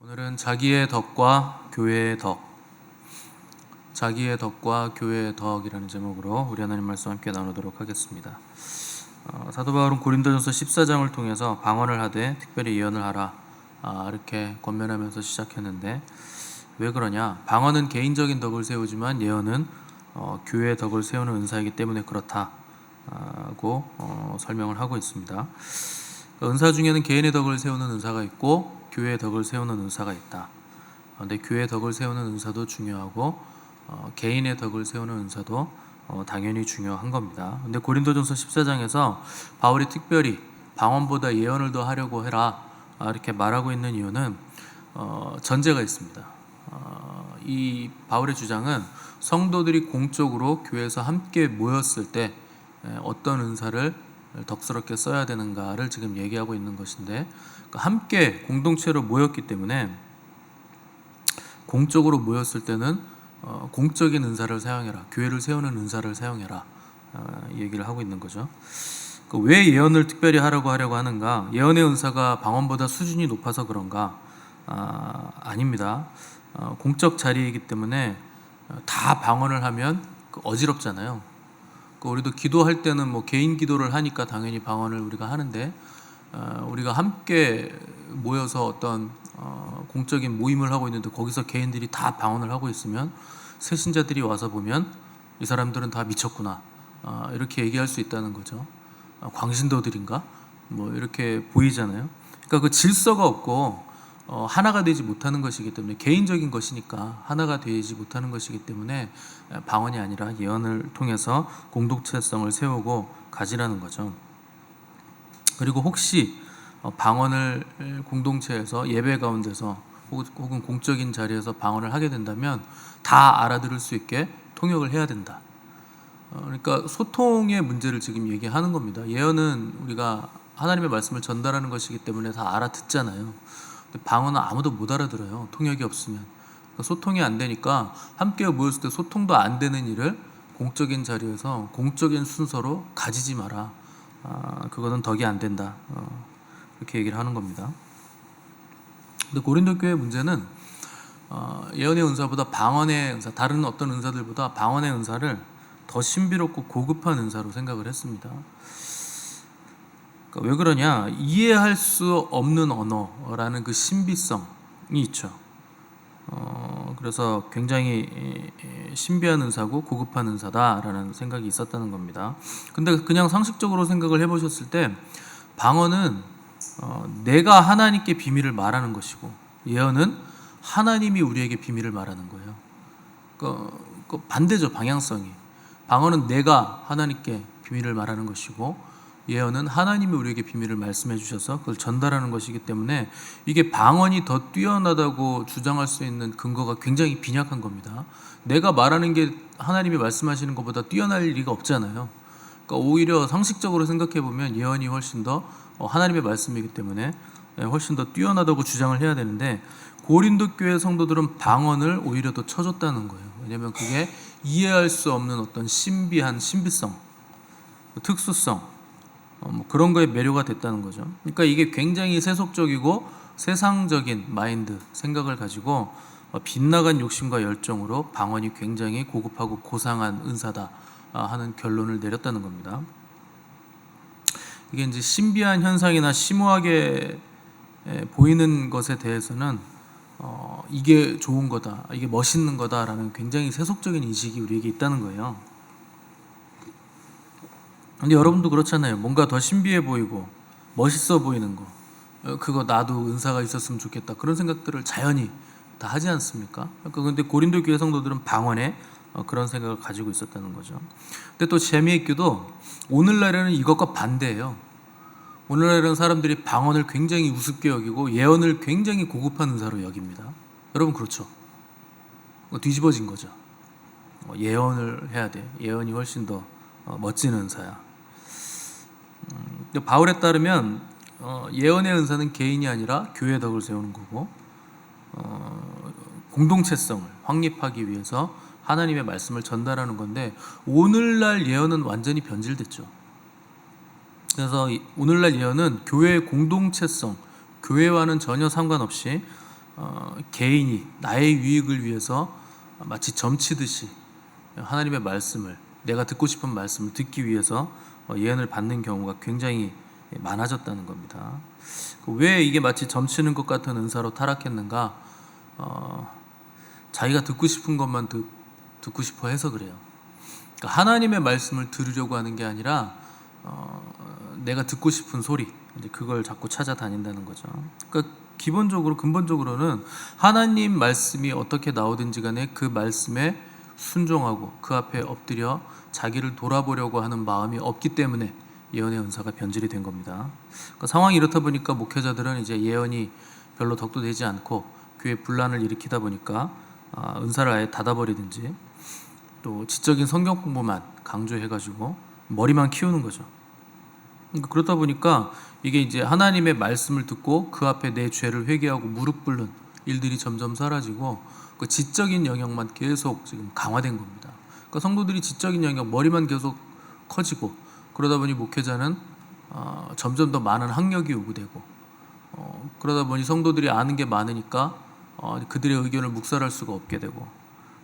오늘은 자기의 덕과 교회의 덕, 자기의 덕과 교회의 덕이라는 제목으로 우리 하나님 말씀 함께 나누도록 하겠습니다. 사도 바울은 고린도전서 14장을 통해서 방언을 하되 특별히 예언을 하라 이렇게 권면하면서 시작했는데, 왜 그러냐? 방언은 개인적인 덕을 세우지만 예언은 교회의 덕을 세우는 은사이기 때문에 그렇다고 설명을 하고 있습니다. 은사 중에는 개인의 덕을 세우는 은사가 있고 교회의 덕을 세우는 은사가 있다. 근데 교회의 덕을 세우는 은사도 중요하고 개인의 덕을 세우는 은사도 당연히 중요한 겁니다. 근데 고린도전서 14장에서 바울이 특별히 방언보다 예언을 더 하려고 해라 이렇게 말하고 있는 이유는 전제가 있습니다. 이 바울의 주장은 성도들이 공적으로 교회에서 함께 모였을 때 어떤 은사를 덕스럽게 써야 되는가를 지금 얘기하고 있는 것인데, 함께 공동체로 모였기 때문에 공적으로 모였을 때는 공적인 은사를 사용해라, 교회를 세우는 은사를 사용해라 이 얘기를 하고 있는 거죠. 왜 예언을 특별히 하려고 하는가? 예언의 은사가 방언보다 수준이 높아서 그런가? 아닙니다. 공적 자리이기 때문에 다 방언을 하면 어지럽잖아요. 우리도 기도할 때는 뭐 개인 기도를 하니까 당연히 방언을 우리가 하는데, 우리가 함께 모여서 어떤 공적인 모임을 하고 있는데 거기서 개인들이 다 방언을 하고 있으면 새신자들이 와서 보면 이 사람들은 다 미쳤구나 이렇게 얘기할 수 있다는 거죠. 광신도들인가 뭐 이렇게 보이잖아요. 그러니까 그 질서가 없고 하나가 되지 못하는 것이기 때문에, 개인적인 것이니까 하나가 되지 못하는 것이기 때문에 방언이 아니라 예언을 통해서 공동체성을 세우고 가지라는 거죠. 그리고 혹시 방언을 공동체에서 예배 가운데서 혹은 공적인 자리에서 방언을 하게 된다면 다 알아들을 수 있게 통역을 해야 된다. 그러니까 소통의 문제를 지금 얘기하는 겁니다. 예언은 우리가 하나님의 말씀을 전달하는 것이기 때문에 다 알아듣잖아요. 근데 방언은 아무도 못 알아들어요, 통역이 없으면. 그러니까 소통이 안 되니까 함께 모였을 때 소통도 안 되는 일을 공적인 자리에서 공적인 순서로 가지지 마라. 그거는 덕이 안 된다. 이렇게 얘기를 하는 겁니다. 근데 고린도 교회의 문제는 예언의 은사보다 방언의 은사, 다른 어떤 은사들보다 방언의 은사를 더 신비롭고 고급한 은사로 생각을 했습니다. 그러니까 왜 그러냐? 이해할 수 없는 언어라는 그 신비성이 있죠. 그래서 굉장히 신비한 은사고 고급한 은사다라는 생각이 있었다는 겁니다. 근데 그냥 상식적으로 생각을 해보셨을 때 방언은 내가 하나님께 비밀을 말하는 것이고, 예언은 하나님이 우리에게 비밀을 말하는 거예요. 그 반대죠, 방향성이. 방언은 내가 하나님께 비밀을 말하는 것이고, 예언은 하나님이 우리에게 비밀을 말씀해 주셔서 그걸 전달하는 것이기 때문에 이게 방언이 더 뛰어나다고 주장할 수 있는 근거가 굉장히 빈약한 겁니다. 내가 말하는 게 하나님이 말씀하시는 것보다 뛰어날 리가 없잖아요. 그러니까 오히려 상식적으로 생각해 보면 예언이 훨씬 더 하나님의 말씀이기 때문에 훨씬 더 뛰어나다고 주장을 해야 되는데, 고린도 교회 성도들은 방언을 오히려 더 쳐줬다는 거예요. 왜냐하면 그게 이해할 수 없는 어떤 신비한 신비성, 특수성, 그런 거에 매료가 됐다는 거죠. 그러니까 이게 굉장히 세속적이고 세상적인 마인드, 생각을 가지고 빗나간 욕심과 열정으로 방언이 굉장히 고급하고 고상한 은사다 하는 결론을 내렸다는 겁니다. 이게 이제 신비한 현상이나 심오하게 보이는 것에 대해서는 이게 좋은 거다, 이게 멋있는 거다라는 굉장히 세속적인 인식이 우리에게 있다는 거예요. 근데 여러분도 그렇잖아요. 뭔가 더 신비해 보이고 멋있어 보이는 거, 그거 나도 은사가 있었으면 좋겠다, 그런 생각들을 자연히 다 하지 않습니까? 근데 고린도 교회 성도들은 방언에 그런 생각을 가지고 있었다는 거죠. 근데 또 재미있게도 오늘날에는 이것과 반대예요. 오늘날에는 사람들이 방언을 굉장히 우습게 여기고 예언을 굉장히 고급한 은사로 여깁니다. 여러분 그렇죠? 뒤집어진 거죠. 예언을 해야 돼. 예언이 훨씬 더 멋진 은사야. 바울에 따르면 예언의 은사는 개인이 아니라 교회의 덕을 세우는 거고, 공동체성을 확립하기 위해서 하나님의 말씀을 전달하는 건데, 오늘날 예언은 완전히 변질됐죠. 그래서 오늘날 예언은 교회의 공동체성, 교회와는 전혀 상관없이 개인이 나의 유익을 위해서 마치 점치듯이 하나님의 말씀을, 내가 듣고 싶은 말씀을 듣기 위해서 예언을 받는 경우가 굉장히 많아졌다는 겁니다. 왜 이게 마치 점치는 것 같은 은사로 타락했는가? 자기가 듣고 싶은 것만 듣고 싶어 해서 그래요. 그러니까 하나님의 말씀을 들으려고 하는 게 아니라 내가 듣고 싶은 소리, 이제 그걸 자꾸 찾아다닌다는 거죠. 그러니까 기본적으로 근본적으로는 하나님 말씀이 어떻게 나오든지 간에 그 말씀에 순종하고 그 앞에 엎드려 자기를 돌아보려고 하는 마음이 없기 때문에 예언의 은사가 변질이 된 겁니다. 그러니까 상황이 이렇다 보니까 목회자들은 이제 예언이 별로 덕도 되지 않고 교회 분란을 일으키다 보니까 은사를 아예 닫아버리든지 또 지적인 성경 공부만 강조해가지고 머리만 키우는 거죠. 그러니까 그렇다 보니까 이게 이제 하나님의 말씀을 듣고 그 앞에 내 죄를 회개하고 무릎 꿇는 일들이 점점 사라지고 그 지적인 영역만 계속 지금 강화된 겁니다. 그러니까 성도들이 지적인 영역, 머리만 계속 커지고 그러다 보니 목회자는 점점 더 많은 학력이 요구되고 그러다 보니 성도들이 아는 게 많으니까 그들의 의견을 묵살할 수가 없게 되고,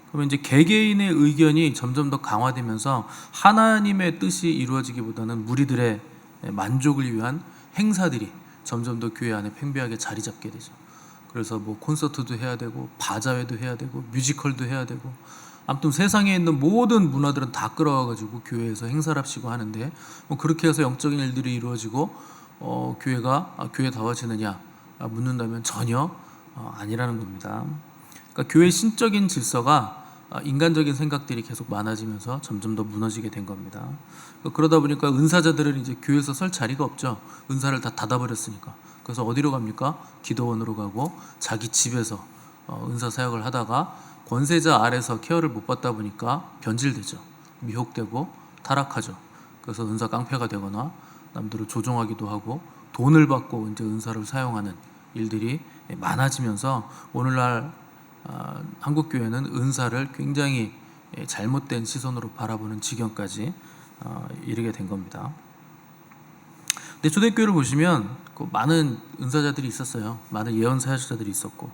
그러면 이제 개개인의 의견이 점점 더 강화되면서 하나님의 뜻이 이루어지기보다는 무리들의 만족을 위한 행사들이 점점 더 교회 안에 팽배하게 자리 잡게 되죠. 그래서 뭐 콘서트도 해야 되고 바자회도 해야 되고 뮤지컬도 해야 되고, 아무튼 세상에 있는 모든 문화들은 다 끌어와가지고 교회에서 행사를 합시고 하는데, 뭐 그렇게 해서 영적인 일들이 이루어지고 교회가 교회다워지느냐 묻는다면 전혀 아니라는 겁니다. 그러니까 교회 신적인 질서가 인간적인 생각들이 계속 많아지면서 점점 더 무너지게 된 겁니다. 그러다 보니까 은사자들은 이제 교회에서 설 자리가 없죠. 은사를 다 닫아버렸으니까. 그래서 어디로 갑니까? 기도원으로 가고 자기 집에서 은사 사역을 하다가 권세자 아래서 케어를 못 받다 보니까 변질되죠. 미혹되고 타락하죠. 그래서 은사 깡패가 되거나 남들을 조종하기도 하고 돈을 받고 이제 은사를 사용하는 일들이 많아지면서 오늘날 한국 교회는 은사를 굉장히 잘못된 시선으로 바라보는 지경까지 이르게 된 겁니다. 근데 초대교회를 보시면 많은 은사자들이 있었어요. 많은 예언 사역자들이 있었고,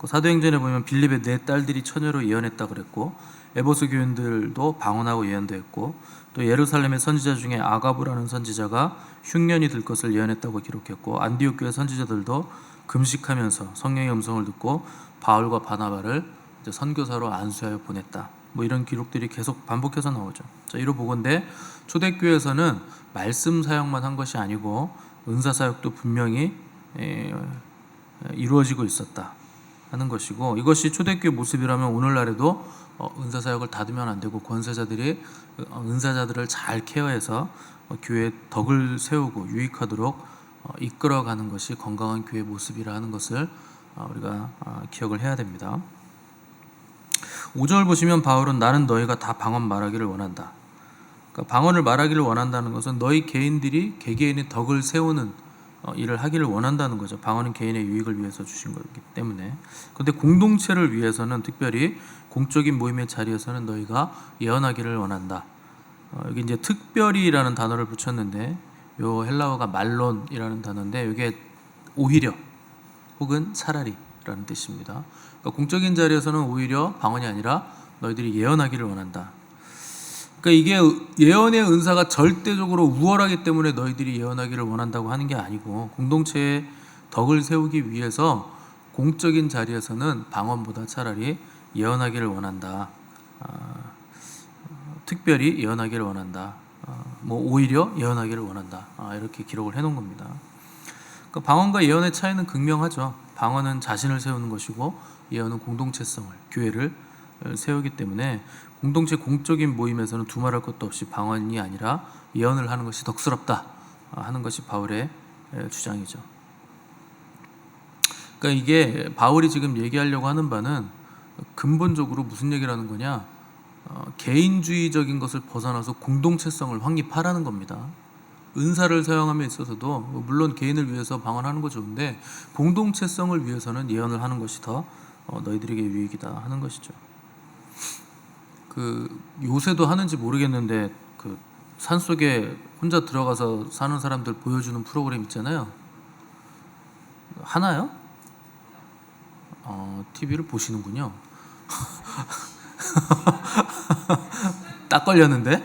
사도행전에 보면 빌립의 4딸들이 처녀로 예언했다 그랬고, 에베소 교인들도 방언하고 예언도 했고, 또 예루살렘의 선지자 중에 아가부라는 선지자가 흉년이 들 것을 예언했다고 기록했고, 안디옥 교회 선지자들도 금식하면서 성령의 음성을 듣고 바울과 바나바를 이제 선교사로 안수하여 보냈다. 뭐 이런 기록들이 계속 반복해서 나오죠. 자, 이로 보건대 초대교회에서는 말씀 사역만 한 것이 아니고 은사 사역도 분명히 이루어지고 있었다 하는 것이고, 이것이 초대교회 모습이라면 오늘날에도 은사 사역을 닫으면 안 되고 권세자들이 은사자들을 잘 케어해서 교회의 덕을 세우고 유익하도록 이끌어가는 것이 건강한 교회 모습이라 하는 것을 우리가 기억을 해야 됩니다. 5절 보시면 바울은 나는 너희가 다 방언 말하기를 원한다. 그러니까 방언을 말하기를 원한다는 것은 너희 개인들이 개개인의 덕을 세우는 일을 하기를 원한다는 거죠. 방언은 개인의 유익을 위해서 주신 거기 때문에. 그런데 공동체를 위해서는, 특별히 공적인 모임의 자리에서는 너희가 예언하기를 원한다. 여기 이제 특별히라는 단어를 붙였는데, 요 헬라어가 말론이라는 단어인데 이게 오히려 혹은 차라리라는 뜻입니다. 그러니까 공적인 자리에서는 오히려 방언이 아니라 너희들이 예언하기를 원한다. 그러니까 이게 예언의 은사가 절대적으로 우월하기 때문에 너희들이 예언하기를 원한다고 하는 게 아니고, 공동체의 덕을 세우기 위해서 공적인 자리에서는 방언보다 차라리 예언하기를 원한다. 특별히 예언하기를 원한다. 뭐 오히려 예언하기를 원한다. 이렇게 기록을 해놓은 겁니다. 그러니까 방언과 예언의 차이는 극명하죠. 방언은 자신을 세우는 것이고 예언은 공동체성을, 교회를 세우기 때문에 공동체 공적인 모임에서는 두말할 것도 없이 방언이 아니라 예언을 하는 것이 덕스럽다 하는 것이 바울의 주장이죠. 그러니까 이게 바울이 지금 얘기하려고 하는 바는 근본적으로 무슨 얘기를 하는 거냐, 개인주의적인 것을 벗어나서 공동체성을 확립하라는 겁니다. 은사를 사용함에 있어서도 물론 개인을 위해서 방언하는 거 좋은데 공동체성을 위해서는 예언을 하는 것이 더 너희들에게 유익이다 하는 것이죠. 요새도 하는지 모르겠는데 산속에 혼자 들어가서 사는 사람들 보여주는 프로그램 있잖아요. 하나요? TV를 보시는군요. 딱 걸렸는데.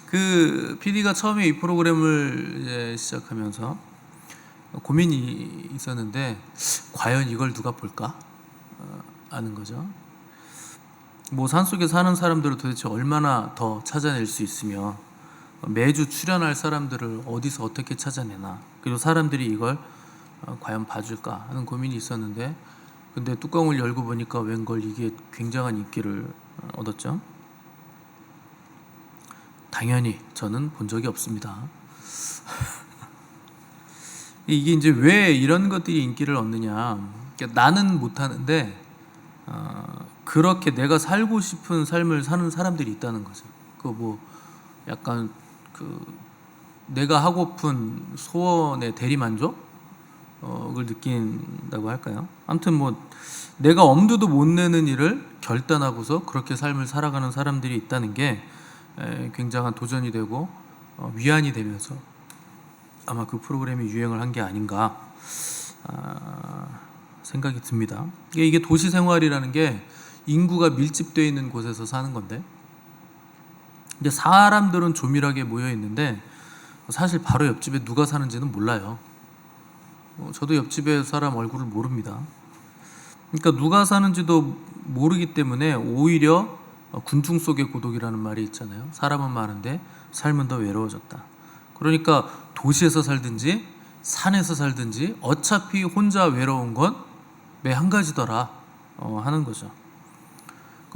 그 PD가 처음에 이 프로그램을 이제 시작하면서 고민이 있었는데 과연 이걸 누가 볼까? 아는 거죠. 뭐 산속에 사는 사람들을 도대체 얼마나 더 찾아낼 수 있으며 매주 출연할 사람들을 어디서 어떻게 찾아내나, 그리고 사람들이 이걸 과연 봐줄까 하는 고민이 있었는데, 근데 뚜껑을 열고 보니까 웬걸 이게 굉장한 인기를 얻었죠. 당연히 저는 본 적이 없습니다. 이게 이제 왜 이런 것들이 인기를 얻느냐, 그러니까 나는 못하는데 그렇게 내가 살고 싶은 삶을 사는 사람들이 있다는 거죠. 그 뭐 약간 그 내가 하고픈 소원의 대리만족을 느낀다고 할까요? 아무튼 뭐 내가 엄두도 못 내는 일을 결단하고서 그렇게 삶을 살아가는 사람들이 있다는 게 굉장한 도전이 되고 위안이 되면서 아마 그 프로그램이 유행을 한 게 아닌가 생각이 듭니다. 이게 도시 생활이라는 게 인구가 밀집되어 있는 곳에서 사는 건데, 근데 사람들은 조밀하게 모여 있는데 사실 바로 옆집에 누가 사는지는 몰라요. 저도 옆집에 사람 얼굴을 모릅니다. 그러니까 누가 사는지도 모르기 때문에 오히려 군중 속의 고독이라는 말이 있잖아요. 사람은 많은데 삶은 더 외로워졌다. 그러니까 도시에서 살든지 산에서 살든지 어차피 혼자 외로운 건 매 한 가지더라 하는 거죠.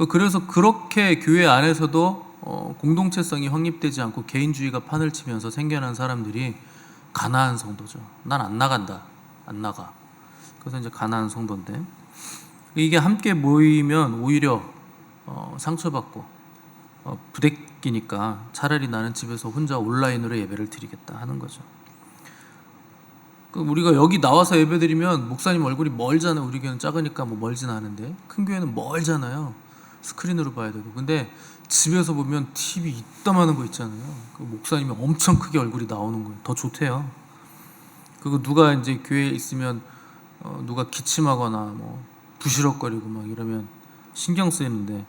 그래서 그렇게 교회 안에서도 공동체성이 확립되지 않고 개인주의가 판을 치면서 생겨난 사람들이 가나안 성도죠. 난 안 나간다, 안 나가. 그래서 이제 가나안 성도인데, 이게 함께 모이면 오히려 상처받고 부대끼니까 차라리 나는 집에서 혼자 온라인으로 예배를 드리겠다 하는 거죠. 우리가 여기 나와서 예배드리면 목사님 얼굴이 멀잖아요. 우리 교회는 작으니까 뭐 멀진 않은데, 큰 교회는 멀잖아요. 스크린으로 봐야 되고. 근데 집에서 보면 TV 이따만한 거 있잖아요. 그 목사님이 엄청 크게 얼굴이 나오는 거예요. 더 좋대요. 그리고 누가 이제 교회에 있으면 누가 기침하거나 뭐 부시럭거리고 막 이러면 신경 쓰이는데,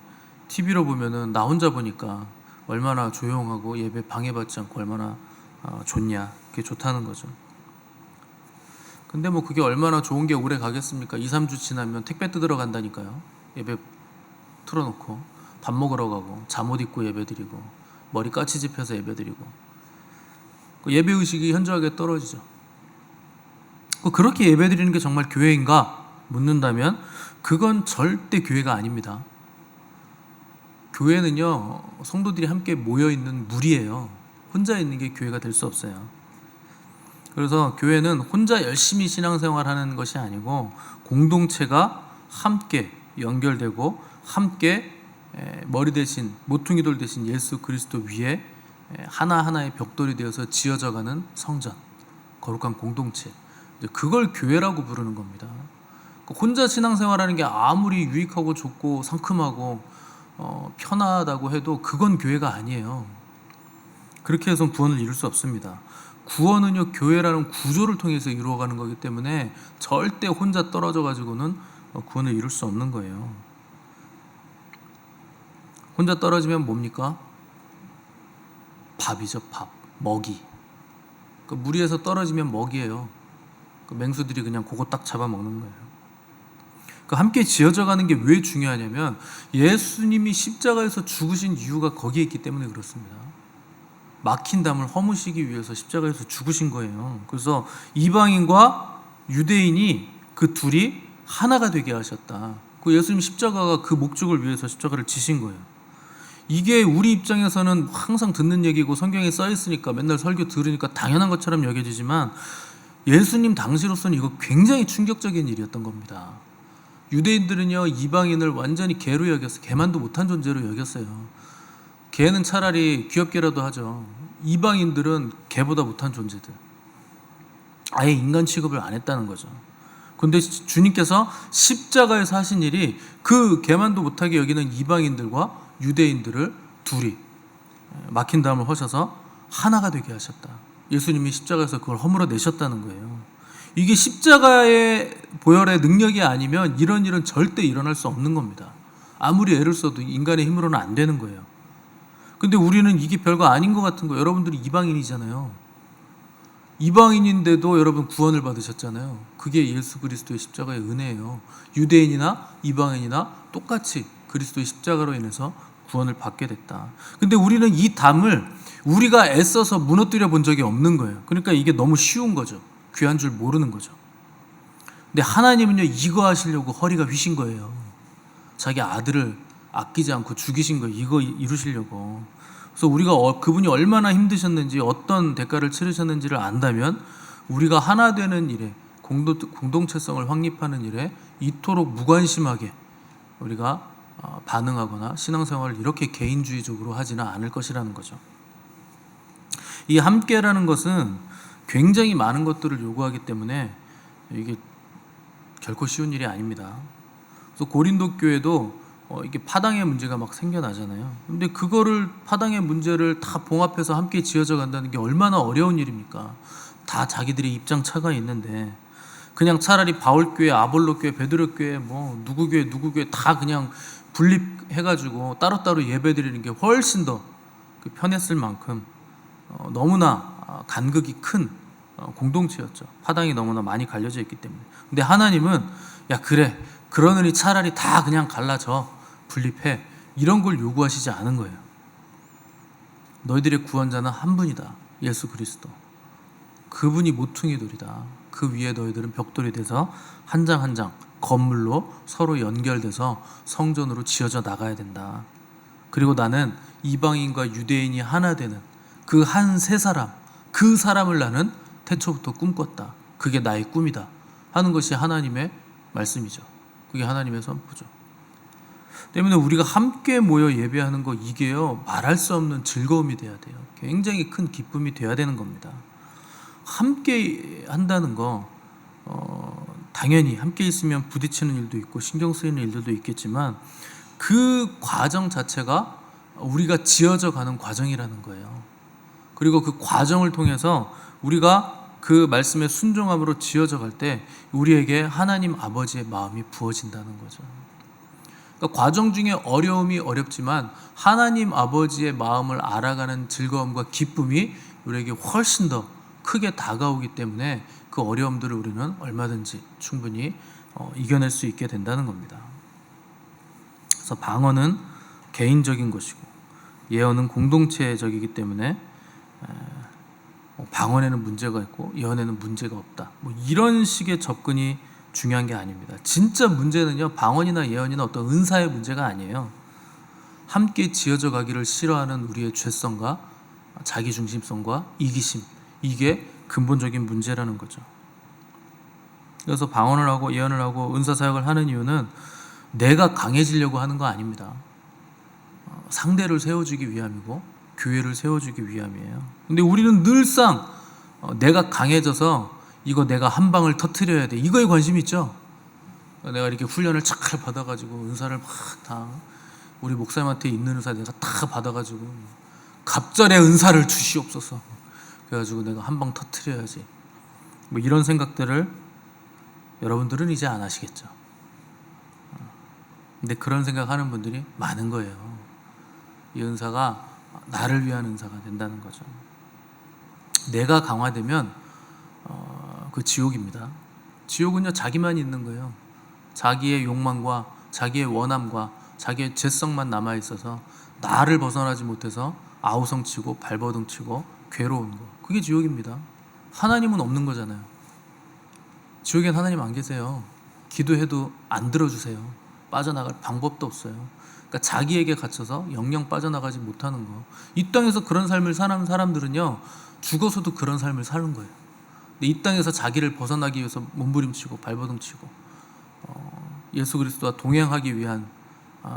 TV로 보면은 나 혼자 보니까 얼마나 조용하고 예배 방해받지 않고 얼마나 좋냐. 그게 좋다는 거죠. 근데 뭐 그게 얼마나 좋은 게 오래 가겠습니까? 2, 3주 지나면 택배 뜯으러 간다니까요. 예배 틀어놓고 밥 먹으러 가고 잠옷 입고 예배드리고 머리 까치집 펴서 예배드리고, 예배의식이 현저하게 떨어지죠. 그렇게 예배드리는 게 정말 교회인가 묻는다면 그건 절대 교회가 아닙니다. 교회는요, 성도들이 함께 모여있는 무리예요. 혼자 있는 게 교회가 될 수 없어요. 그래서 교회는 혼자 열심히 신앙생활하는 것이 아니고 공동체가 함께 연결되고 함께 머리 대신 모퉁이돌 대신 예수 그리스도 위에 하나하나의 벽돌이 되어서 지어져가는 성전, 거룩한 공동체, 그걸 교회라고 부르는 겁니다. 혼자 신앙생활하는 게 아무리 유익하고 좋고 상큼하고 편하다고 해도 그건 교회가 아니에요. 그렇게 해서는 구원을 이룰 수 없습니다. 구원은요, 교회라는 구조를 통해서 이루어가는 거기 때문에 절대 혼자 떨어져 가지고는 구원을 이룰 수 없는 거예요. 혼자 떨어지면 뭡니까? 밥이죠, 밥. 먹이. 무리에서 떨어지면 먹이에요. 맹수들이 그냥 그거 딱 잡아먹는 거예요. 함께 지어져 가는 게 왜 중요하냐면 예수님이 십자가에서 죽으신 이유가 거기에 있기 때문에 그렇습니다. 막힌 담을 허무시기 위해서 십자가에서 죽으신 거예요. 그래서 이방인과 유대인이 그 둘이 하나가 되게 하셨다. 예수님 십자가가 그 목적을 위해서 십자가를 지신 거예요. 이게 우리 입장에서는 항상 듣는 얘기고 성경에 써 있으니까 맨날 설교 들으니까 당연한 것처럼 여겨지지만, 예수님 당시로서는 이거 굉장히 충격적인 일이었던 겁니다. 유대인들은요, 이방인을 완전히 개로 여겼어요. 개만도 못한 존재로 여겼어요. 개는 차라리 귀엽게라도 하죠. 이방인들은 개보다 못한 존재들, 아예 인간 취급을 안 했다는 거죠. 그런데 주님께서 십자가에서 하신 일이 그 개만도 못하게 여기는 이방인들과 유대인들을 둘이 막힌 담을 허셔서 하나가 되게 하셨다. 예수님이 십자가에서 그걸 허물어 내셨다는 거예요. 이게 십자가의 보혈의 능력이 아니면 이런 일은 절대 일어날 수 없는 겁니다. 아무리 애를 써도 인간의 힘으로는 안 되는 거예요. 근데 우리는 이게 별거 아닌 것 같은 거예요. 여러분들이 이방인이잖아요. 이방인인데도 여러분 구원을 받으셨잖아요. 그게 예수 그리스도의 십자가의 은혜예요. 유대인이나 이방인이나 똑같이 그리스도의 십자가로 인해서 구원을 받게 됐다. 근데 우리는 이 담을 우리가 애써서 무너뜨려 본 적이 없는 거예요. 그러니까 이게 너무 쉬운 거죠. 귀한 줄 모르는 거죠. 근데 하나님은요, 이거 하시려고 허리가 휘신 거예요. 자기 아들을 아끼지 않고 죽이신 거예요. 이거 이루시려고. 그래서 우리가 그분이 얼마나 힘드셨는지, 어떤 대가를 치르셨는지를 안다면 우리가 하나 되는 일에, 공동체성을 확립하는 일에 이토록 무관심하게 우리가 반응하거나 신앙생활을 이렇게 개인주의적으로 하지는 않을 것이라는 거죠. 이 함께라는 것은 굉장히 많은 것들을 요구하기 때문에 이게 결코 쉬운 일이 아닙니다. 그래서 고린도 교회도 이게 파당의 문제가 막 생겨나잖아요. 근데 그거를, 파당의 문제를 다 봉합해서 함께 지어져 간다는 게 얼마나 어려운 일입니까? 다 자기들의 입장 차가 있는데, 그냥 차라리 바울교회, 아볼로교회, 베드로교회, 뭐 누구교회 다 그냥 분립해가지고 따로따로 예배드리는 게 훨씬 더 편했을 만큼 너무나 간극이 큰 공동체였죠. 파당이 너무나 많이 갈려져 있기 때문에. 근데 하나님은 야, 그래, 그러느니 차라리 다 그냥 갈라져, 분립해, 이런 걸 요구하시지 않은 거예요. 너희들의 구원자는 한 분이다, 예수 그리스도. 그분이 모퉁이 돌이다. 그 위에 너희들은 벽돌이 돼서 한 장 한 장 건물로 서로 연결돼서 성전으로 지어져 나가야 된다. 그리고 나는 이방인과 유대인이 하나 되는 그 한 세 사람, 그 사람을 나는 태초부터 꿈꿨다. 그게 나의 꿈이다 하는 것이 하나님의 말씀이죠. 그게 하나님의 선포죠. 때문에 우리가 함께 모여 예배하는 거, 이게요, 말할 수 없는 즐거움이 돼야 돼요. 굉장히 큰 기쁨이 돼야 되는 겁니다. 함께 한다는 거, 당연히 함께 있으면 부딪히는 일도 있고 신경 쓰이는 일들도 있겠지만 그 과정 자체가 우리가 지어져 가는 과정이라는 거예요. 그리고 그 과정을 통해서 우리가 그 말씀에 순종함으로 지어져 갈 때 우리에게 하나님 아버지의 마음이 부어진다는 거죠. 그러니까 과정 중에 어려움이 어렵지만 하나님 아버지의 마음을 알아가는 즐거움과 기쁨이 우리에게 훨씬 더 크게 다가오기 때문에 그 어려움들을 우리는 얼마든지 충분히 이겨낼 수 있게 된다는 겁니다. 그래서 방언은 개인적인 것이고 예언은 공동체적이기 때문에 방언에는 문제가 있고 예언에는 문제가 없다, 뭐 이런 식의 접근이 중요한 게 아닙니다. 진짜 문제는요, 방언이나 예언이나 어떤 은사의 문제가 아니에요. 함께 지어져 가기를 싫어하는 우리의 죄성과 자기중심성과 이기심, 이게 근본적인 문제라는 거죠. 그래서 방언을 하고 예언을 하고 은사사역을 하는 이유는 내가 강해지려고 하는 거 아닙니다. 상대를 세워주기 위함이고 교회를 세워주기 위함이에요. 근데 우리는 늘상 내가 강해져서 이거 내가 한 방을 터뜨려야 돼, 이거에 관심이 있죠. 내가 이렇게 훈련을 잘 받아가지고 은사를 막 다, 우리 목사님한테 있는 은사 내가 다 받아가지고 갑절의 은사를 주시옵소서, 그래가지고 내가 한 방 터뜨려야지, 뭐 이런 생각들을 여러분들은 이제 안 하시겠죠. 근데 그런 생각하는 분들이 많은 거예요. 이 은사가 나를 위한 은사가 된다는 거죠. 내가 강화되면 그 지옥입니다. 지옥은요, 자기만 있는 거예요. 자기의 욕망과 자기의 원함과 자기의 죄성만 남아 있어서 나를 벗어나지 못해서 아우성치고 발버둥치고 괴로운 거, 그게 지옥입니다. 하나님은 없는 거잖아요. 지옥엔 하나님 안 계세요. 기도해도 안 들어주세요. 빠져나갈 방법도 없어요. 그러니까 자기에게 갇혀서 영영 빠져나가지 못하는 거. 이 땅에서 그런 삶을 사는 사람들은요, 죽어서도 그런 삶을 사는 거예요. 근데 이 땅에서 자기를 벗어나기 위해서 몸부림치고 발버둥치고 예수 그리스도와 동행하기 위한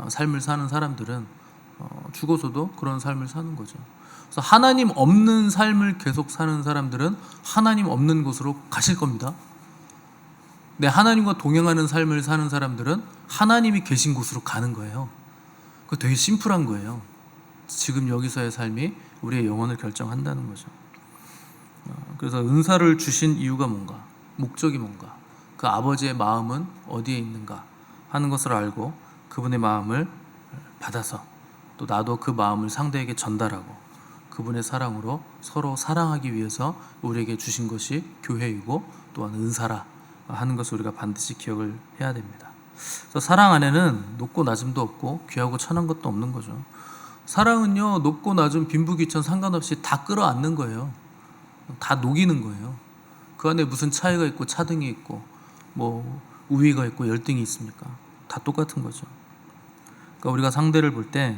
삶을 사는 사람들은 죽어서도 그런 삶을 사는 거죠. 그래서 하나님 없는 삶을 계속 사는 사람들은 하나님 없는 곳으로 가실 겁니다. 근데 하나님과 동행하는 삶을 사는 사람들은 하나님이 계신 곳으로 가는 거예요. 그거 되게 심플한 거예요. 지금 여기서의 삶이 우리의 영혼을 결정한다는 거죠. 그래서 은사를 주신 이유가 뭔가, 목적이 뭔가, 그 아버지의 마음은 어디에 있는가 하는 것을 알고 그분의 마음을 받아서 또 나도 그 마음을 상대에게 전달하고 그분의 사랑으로 서로 사랑하기 위해서 우리에게 주신 것이 교회이고 또한 은사라 하는 것을 우리가 반드시 기억을 해야 됩니다. 그래서 사랑 안에는 높고 낮음도 없고 귀하고 천한 것도 없는 거죠. 사랑은요, 높고 낮음 빈부귀천 상관없이 다 끌어안는 거예요. 다 녹이는 거예요. 그 안에 무슨 차이가 있고 차등이 있고 뭐 우위가 있고 열등이 있습니까? 다 똑같은 거죠. 그러니까 우리가 상대를 볼 때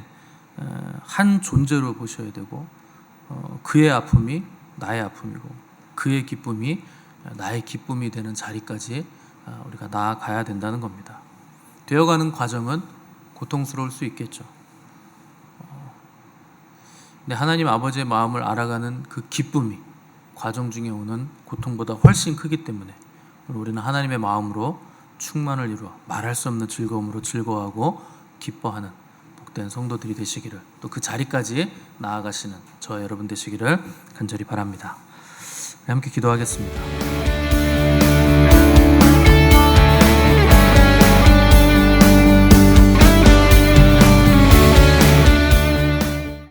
한 존재로 보셔야 되고 그의 아픔이 나의 아픔이고 그의 기쁨이 나의 기쁨이 되는 자리까지 우리가 나아가야 된다는 겁니다. 되어가는 과정은 고통스러울 수 있겠죠. 근데 하나님 아버지의 마음을 알아가는 그 기쁨이 과정 중에 오는 고통보다 훨씬 크기 때문에 우리는 하나님의 마음으로 충만을 이루어 말할 수 없는 즐거움으로 즐거워하고 기뻐하는 복된 성도들이 되시기를, 또 그 자리까지 나아가시는 저와 여러분 되시기를 간절히 바랍니다. 함께 기도하겠습니다.